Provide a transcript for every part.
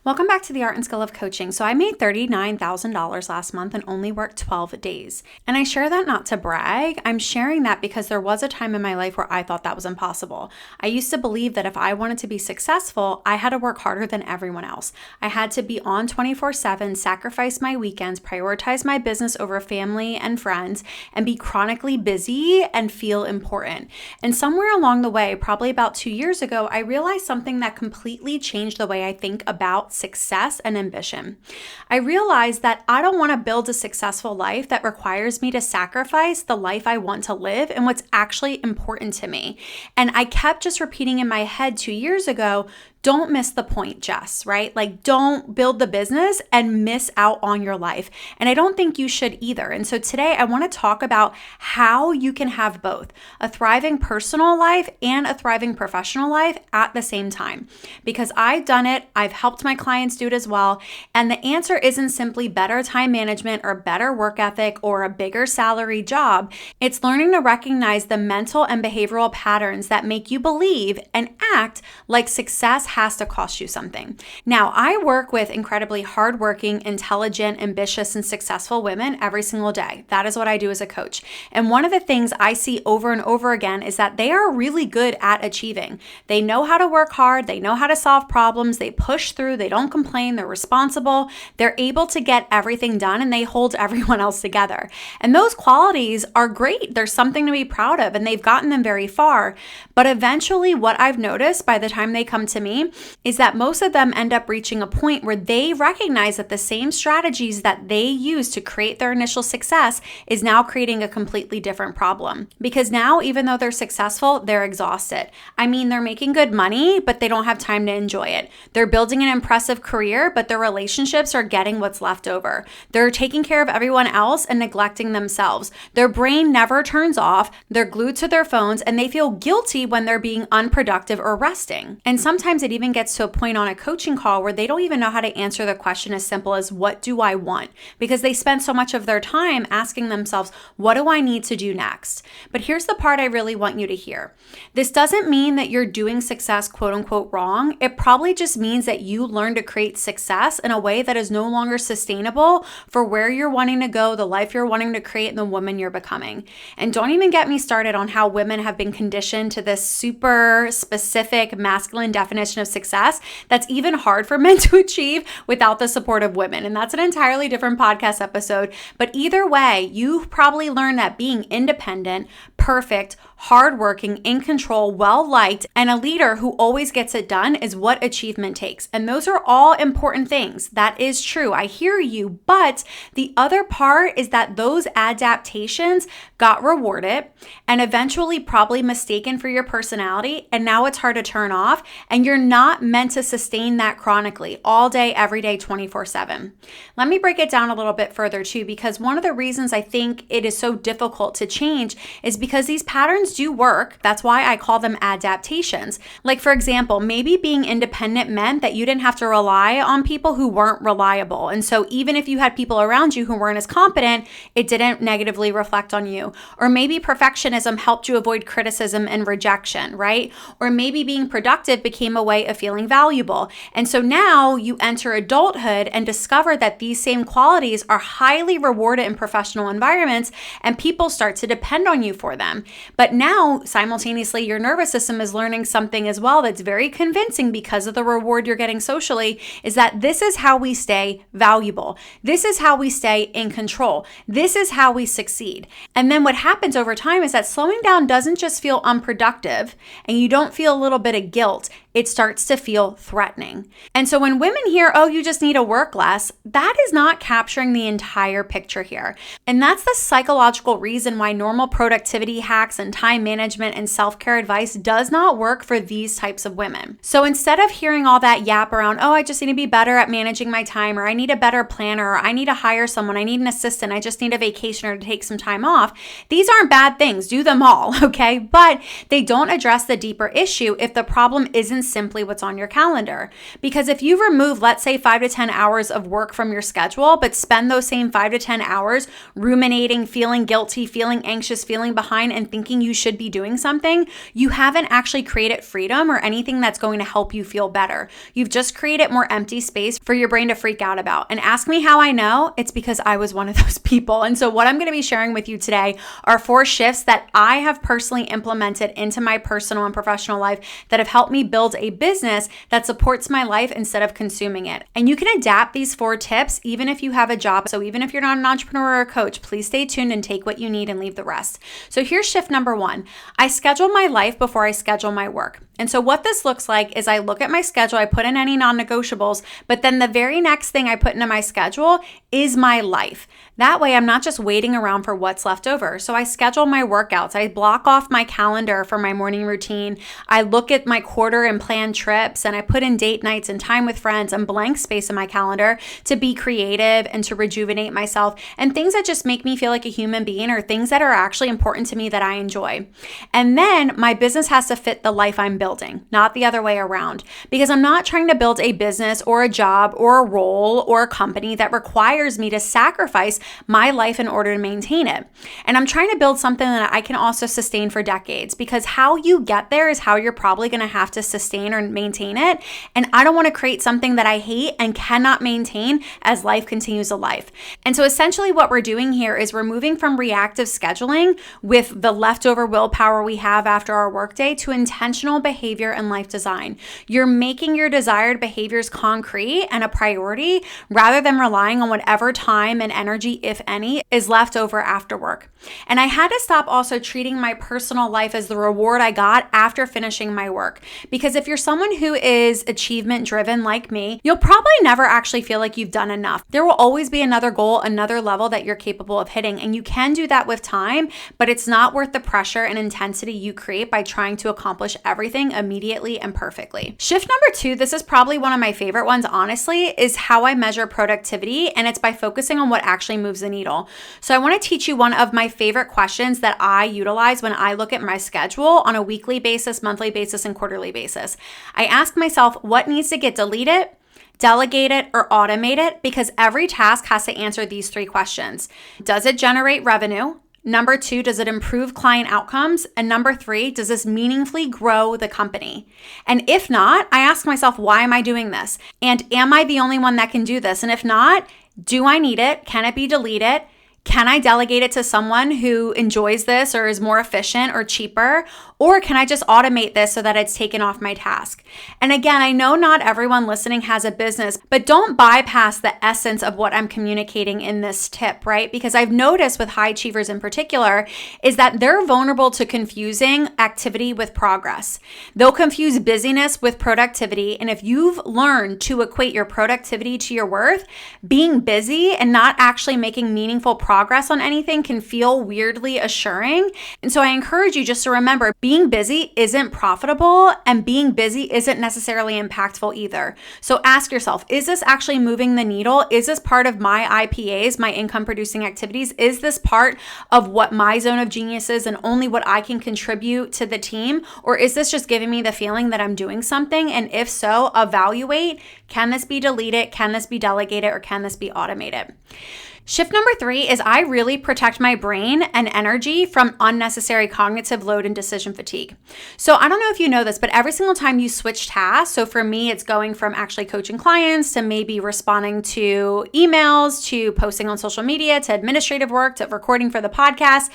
Welcome back to the Art and Skill of Coaching. So I made $39,000 last month and only worked 12 days. And I share that not to brag. I'm sharing that because there was a time in my life where I thought that was impossible. I used to believe that if I wanted to be successful, I had to work harder than everyone else. I had to be on 24/7, sacrifice my weekends, prioritize my business over family and friends, and be chronically busy and feel important. And somewhere along the way, probably about 2 years ago, I realized something that completely changed the way I think about success and ambition. I realized that I don't want to build a successful life that requires me to sacrifice the life I want to live and what's actually important to me. And I kept just repeating in my head 2 years ago, don't miss the point, Jess, right? Like, don't build the business and miss out on your life. And I don't think you should either. And so today I want to talk about how you can have both a thriving personal life and a thriving professional life at the same time. Because I've done it, I've helped my clients do it as well. And the answer isn't simply better time management or better work ethic or a bigger salary job. It's learning to recognize the mental and behavioral patterns that make you believe and act like success has to cost you something. Now, I work with incredibly hardworking, intelligent, ambitious, and successful women every single day. That is what I do as a coach. And one of the things I see over and over again is that they are really good at achieving. They know how to work hard. They know how to solve problems. They push through. They don't complain. They're responsible. They're able to get everything done and they hold everyone else together. And those qualities are great. There's something to be proud of and they've gotten them very far. But eventually what I've noticed by the time they come to me is that most of them end up reaching a point where they recognize that the same strategies that they use to create their initial success is now creating a completely different problem. Because now, even though they're successful, they're exhausted. I mean, they're making good money, but they don't have time to enjoy it. They're building an impressive career, but their relationships are getting what's left over. They're taking care of everyone else and neglecting themselves. Their brain never turns off. They're glued to their phones and they feel guilty when they're being unproductive or resting. And sometimes it even gets to a point on a coaching call where they don't even know how to answer the question as simple as, what do I want? Because they spend so much of their time asking themselves, what do I need to do next? But here's the part I really want you to hear. This doesn't mean that you're doing success quote unquote wrong. It probably just means that you learn to create success in a way that is no longer sustainable for where you're wanting to go, the life you're wanting to create, and the woman you're becoming. And don't even get me started on how women have been conditioned to this super specific masculine definition of success that's even hard for men to achieve without the support of women. And that's an entirely different podcast episode. But either way, you've probably learned that being independent, perfect, hardworking, in control, well-liked, and a leader who always gets it done is what achievement takes. And those are all important things. That is true. I hear you. But the other part is that those adaptations got rewarded and eventually probably mistaken for your personality. And now it's hard to turn off. And you're not meant to sustain that chronically all day, every day, 24/7. Let me break it down a little bit further too, because one of the reasons I think it is so difficult to change is because these patterns do work. That's why I call them adaptations. Like, for example, maybe being independent meant that you didn't have to rely on people who weren't reliable. And so even if you had people around you who weren't as competent, it didn't negatively reflect on you. Or maybe perfectionism helped you avoid criticism and rejection, right? Or maybe being productive became a way of feeling valuable. And so now you enter adulthood and discover that these same qualities are highly rewarded in professional environments and people start to depend on you for them. But now, simultaneously, your nervous system is learning something as well that's very convincing because of the reward you're getting socially, is that this is how we stay valuable. This is how we stay in control. This is how we succeed. And then what happens over time is that slowing down doesn't just feel unproductive and you don't feel a little bit of guilt. It starts to feel threatening. And so when women hear, oh, you just need to work less, that is not capturing the entire picture here. And that's the psychological reason why normal productivity hacks and time management and self-care advice does not work for these types of women. So instead of hearing all that yap around, oh, I just need to be better at managing my time, or I need a better planner, or I need to hire someone, I need an assistant, I just need a vacation or to take some time off, these aren't bad things. Do them all, okay? But they don't address the deeper issue if the problem isn't simply what's on your calendar. Because if you remove, let's say, 5 to 10 hours of work from your schedule, but spend those same 5 to 10 hours ruminating, feeling guilty, feeling anxious, feeling behind, and thinking you should be doing something, you haven't actually created freedom or anything that's going to help you feel better. You've just created more empty space for your brain to freak out about. And ask me how I know. It's because I was one of those people. And so what I'm going to be sharing with you today are 4 shifts that I have personally implemented into my personal and professional life that have helped me build a business that supports my life instead of consuming it. And you can adapt these 4 tips even if you have a job. So even if you're not an entrepreneur or a coach, please stay tuned and take what you need and leave the rest. So here's shift number 1. I schedule my life before I schedule my work. And so what this looks like is I look at my schedule, I put in any non-negotiables, but then the very next thing I put into my schedule is my life. That way I'm not just waiting around for what's left over. So I schedule my workouts. I block off my calendar for my morning routine. I look at my quarter and plan trips, and I put in date nights and time with friends and blank space in my calendar to be creative and to rejuvenate myself, and things that just make me feel like a human being or things that are actually important to me that I enjoy. And then my business has to fit the life I'm building, not the other way around, because I'm not trying to build a business or a job or a role or a company that requires me to sacrifice my life in order to maintain it. And I'm trying to build something that I can also sustain for decades, because how you get there is how you're probably going to have to sustain or maintain it. And I don't want to create something that I hate and cannot maintain as life continues to life. And so essentially what we're doing here is we're moving from reactive scheduling with the leftover willpower we have after our workday to intentional behavior and life design. You're making your desired behaviors concrete and a priority rather than relying on whatever time and energy, if any, is left over after work. And I had to stop also treating my personal life as the reward I got after finishing my work. Because if you're someone who is achievement driven like me, you'll probably never actually feel like you've done enough. There will always be another goal, another level that you're capable of hitting. And you can do that with time, but it's not worth the pressure and intensity you create by trying to accomplish everything immediately and perfectly. Shift number 2, this is probably one of my favorite ones, honestly, is how I measure productivity. And it's by focusing on what actually moves the needle. So I want to teach you one of my favorite questions that I utilize when I look at my schedule on a weekly basis, monthly basis, and quarterly basis. I ask myself, what needs to get deleted, delegated, or automated? Because every task has to answer these 3 questions. Does it generate revenue? Number 2, does it improve client outcomes? And number 3, does this meaningfully grow the company? And if not, I ask myself, why am I doing this? And am I the only one that can do this? And if not, do I need it? Can it be deleted? Can I delegate it to someone who enjoys this or is more efficient or cheaper? Or can I just automate this so that it's taken off my task? And again, I know not everyone listening has a business, but don't bypass the essence of what I'm communicating in this tip, right? Because I've noticed with high achievers in particular is that they're vulnerable to confusing activity with progress. They'll confuse busyness with productivity. And if you've learned to equate your productivity to your worth, being busy and not actually making meaningful progress on anything can feel weirdly assuring. And so I encourage you just to remember, being busy isn't profitable and being busy isn't necessarily impactful either. So ask yourself, is this actually moving the needle? Is this part of my IPAs, my income producing activities? Is this part of what my zone of genius is and only what I can contribute to the team? Or is this just giving me the feeling that I'm doing something? And if so, evaluate, can this be deleted? Can this be delegated? Or can this be automated? Shift number 3 is I really protect my brain and energy from unnecessary cognitive load and decision fatigue. So I don't know if you know this, but every single time you switch tasks, so for me, it's going from actually coaching clients to maybe responding to emails, to posting on social media, to administrative work, to recording for the podcast.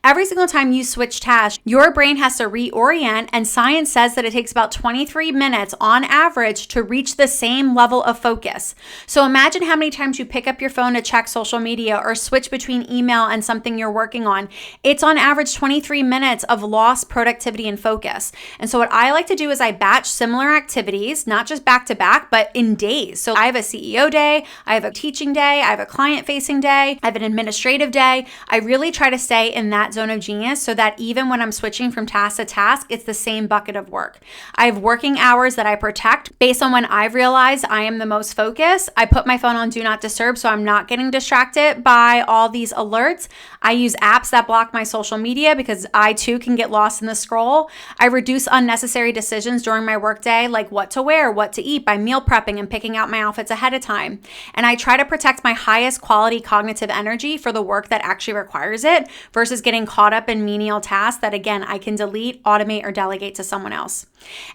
Every single time you switch tasks, your brain has to reorient, and science says that it takes about 23 minutes on average to reach the same level of focus. So imagine how many times you pick up your phone to check social media or switch between email and something you're working on. It's on average 23 minutes of lost productivity and focus. And so what I like to do is I batch similar activities, not just back to back, but in days. So I have a CEO day, I have a teaching day, I have a client facing day, I have an administrative day. I really try to stay in that zone of genius so that even when I'm switching from task to task, it's the same bucket of work. I have working hours that I protect based on when I've realized I am the most focused. I put my phone on do not disturb so I'm not getting distracted distracted by all these alerts. I use apps that block my social media because I too can get lost in the scroll. I reduce unnecessary decisions during my workday, like what to wear, what to eat, by meal prepping and picking out my outfits ahead of time. And I try to protect my highest quality cognitive energy for the work that actually requires it versus getting caught up in menial tasks that, again, I can delete, automate, or delegate to someone else.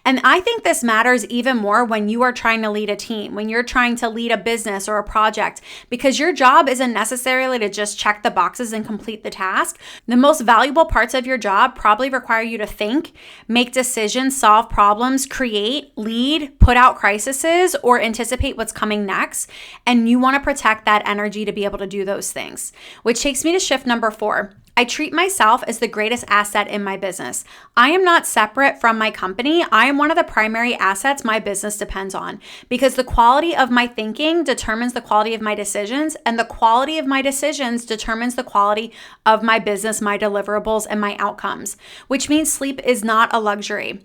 And I think this matters even more when you are trying to lead a team, when you're trying to lead a business or a project, because your job isn't necessarily to just check the boxes and complete the task. The most valuable parts of your job probably require you to think, make decisions, solve problems, create, lead, put out crises, or anticipate what's coming next. And you want to protect that energy to be able to do those things, which takes me to shift number 4. I treat myself as the greatest asset in my business. I am not separate from my company. I am one of the primary assets my business depends on, because the quality of my thinking determines the quality of my decisions, and the quality of my decisions determines the quality of my business, my deliverables, and my outcomes, which means sleep is not a luxury.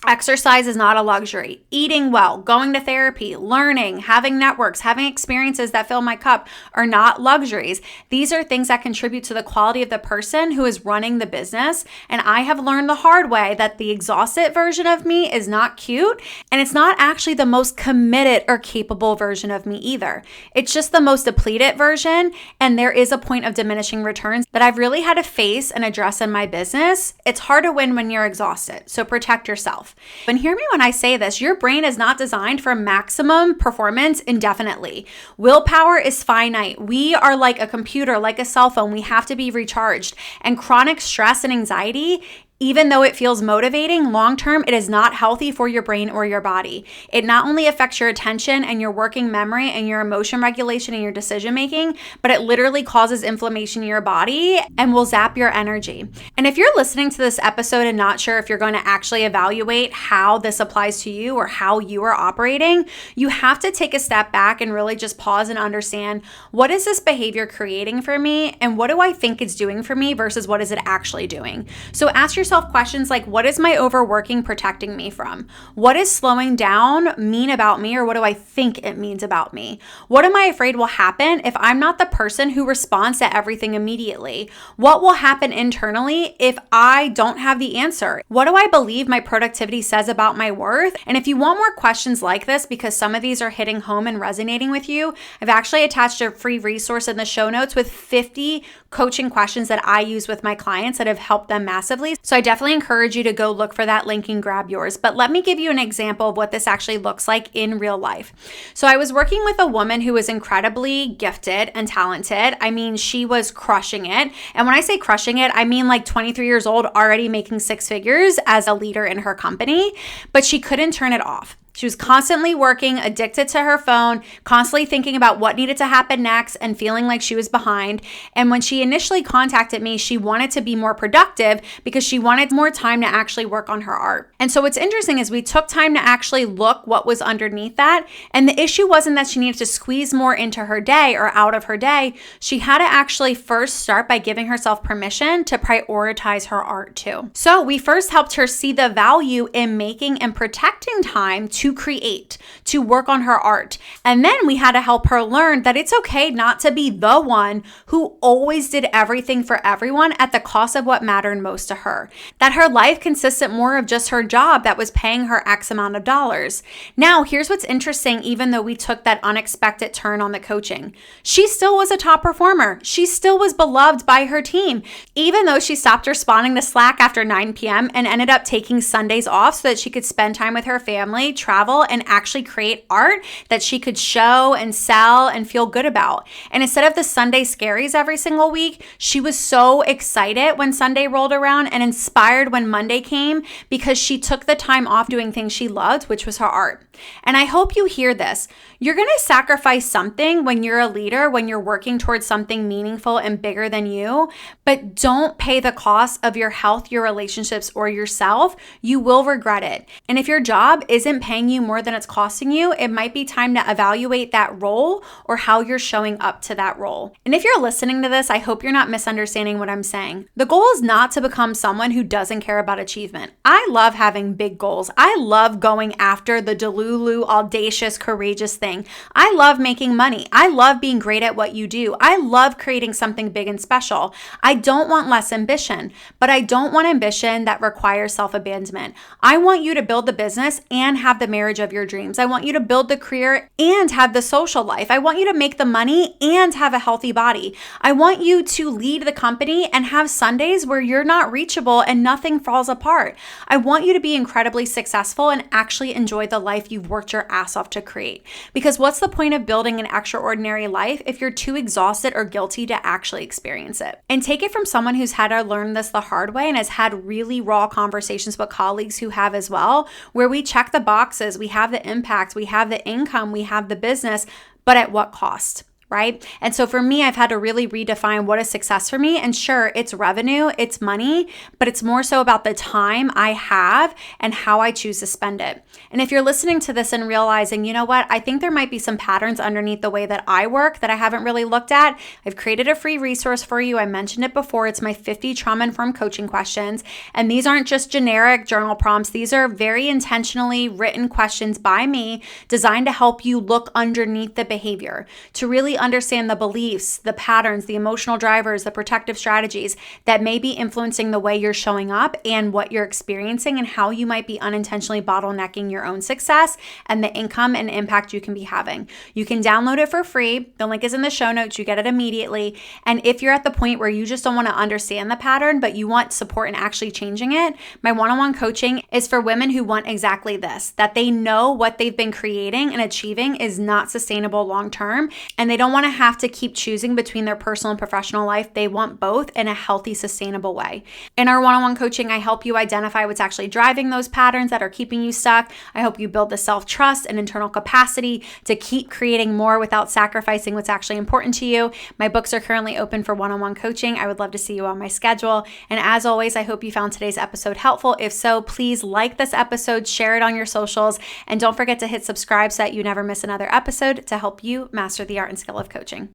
Exercise is not a luxury. Eating well, going to therapy, learning, having networks, having experiences that fill my cup are not luxuries. These are things that contribute to the quality of the person who is running the business. And I have learned the hard way that the exhausted version of me is not cute, and it's not actually the most committed or capable version of me either. It's just the most depleted version, and there is a point of diminishing returns that I've really had to face and address in my business. It's hard to win when you're exhausted, so protect yourself. And hear me when I say this, your brain is not designed for maximum performance indefinitely. Willpower is finite. We are like a computer, like a cell phone. We have to be recharged. And chronic stress and anxiety, even though it feels motivating, long-term, it is not healthy for your brain or your body. It not only affects your attention and your working memory and your emotion regulation and your decision-making, but it literally causes inflammation in your body and will zap your energy. And if you're listening to this episode and not sure if you're going to actually evaluate how this applies to you or how you are operating, you have to take a step back and really just pause and understand, what is this behavior creating for me? And what do I think it's doing for me versus what is it actually doing? So ask yourself questions like, what is my overworking protecting me from? What is slowing down mean about me, or what do I think it means about me? What am I afraid will happen if I'm not the person who responds to everything immediately? What will happen internally if I don't have the answer? What do I believe my productivity says about my worth? And if you want more questions like this, because some of these are hitting home and resonating with you, I've actually attached a free resource in the show notes with 50 coaching questions that I use with my clients that have helped them massively. So I definitely encourage you to go look for that link and grab yours. But let me give you an example of what this actually looks like in real life. So I was working with a woman who was incredibly gifted and talented. I mean, she was crushing it. And when I say crushing it, I mean like 23 years old, already making 6 figures as a leader in her company, but she couldn't turn it off. She was constantly working, addicted to her phone, constantly thinking about what needed to happen next and feeling like she was behind. And when she initially contacted me, she wanted to be more productive because she wanted more time to actually work on her art. And so what's interesting is we took time to actually look what was underneath that. And the issue wasn't that she needed to squeeze more into her day or out of her day. She had to actually first start by giving herself permission to prioritize her art too. So we first helped her see the value in making and protecting time to create, to work on her art. And then we had to help her learn that it's okay not to be the one who always did everything for everyone at the cost of what mattered most to her. That her life consisted more of just her job that was paying her X amount of dollars. Now, here's what's interesting, even though we took that unexpected turn on the coaching, she still was a top performer. She still was beloved by her team, even though she stopped responding to Slack after 9 p.m. and ended up taking Sundays off so that she could spend time with her family, travel, and actually create art that she could show and sell and feel good about. And instead of the Sunday scaries every single week, she was so excited when Sunday rolled around and inspired when Monday came because she took the time off doing things she loved, which was her art. And I hope you hear this. You're going to sacrifice something when you're a leader, when you're working towards something meaningful and bigger than you, but don't pay the cost of your health, your relationships, or yourself. You will regret it. And if your job isn't paying buying you more than it's costing you, it might be time to evaluate that role or how you're showing up to that role. And if you're listening to this, I hope you're not misunderstanding what I'm saying. The goal is not to become someone who doesn't care about achievement. I love having big goals. I love going after the delulu, audacious, courageous thing. I love making money. I love being great at what you do. I love creating something big and special. I don't want less ambition, but I don't want ambition that requires self-abandonment. I want you to build the business and have the marriage of your dreams. I want you to build the career and have the social life. I want you to make the money and have a healthy body. I want you to lead the company and have Sundays where you're not reachable and nothing falls apart. I want you to be incredibly successful and actually enjoy the life you've worked your ass off to create. Because what's the point of building an extraordinary life if you're too exhausted or guilty to actually experience it? And take it from someone who's had to learn this the hard way and has had really raw conversations with colleagues who have as well, where we check the boxes, we have the impact, we have the income, we have the business, but at what cost? Right? And so for me, I've had to really redefine what is success for me. And sure, it's revenue, it's money, but it's more so about the time I have and how I choose to spend it. And if you're listening to this and realizing, you know what, I think there might be some patterns underneath the way that I work that I haven't really looked at, I've created a free resource for you. I mentioned it before. It's my 50 trauma-informed coaching questions. And these aren't just generic journal prompts. These are very intentionally written questions by me designed to help you look underneath the behavior, to really understand the beliefs, the patterns, the emotional drivers, the protective strategies that may be influencing the way you're showing up and what you're experiencing and how you might be unintentionally bottlenecking your own success and the income and impact you can be having. You can download it for free. The link is in the show notes. You get it immediately. And if you're at the point where you just don't want to understand the pattern, but you want support in actually changing it, my one-on-one coaching is for women who want exactly this, that they know what they've been creating and achieving is not sustainable long-term, and they don't want to have to keep choosing between their personal and professional life. They want both in a healthy, sustainable way. In our one-on-one coaching, I help you identify what's actually driving those patterns that are keeping you stuck. I help you build the self-trust and internal capacity to keep creating more without sacrificing what's actually important to you. My books are currently open for one-on-one coaching. I would love to see you on my schedule. And as always, I hope you found today's episode helpful. If so, please like this episode, share it on your socials, and don't forget to hit subscribe so that you never miss another episode to help you master the art and skill of coaching.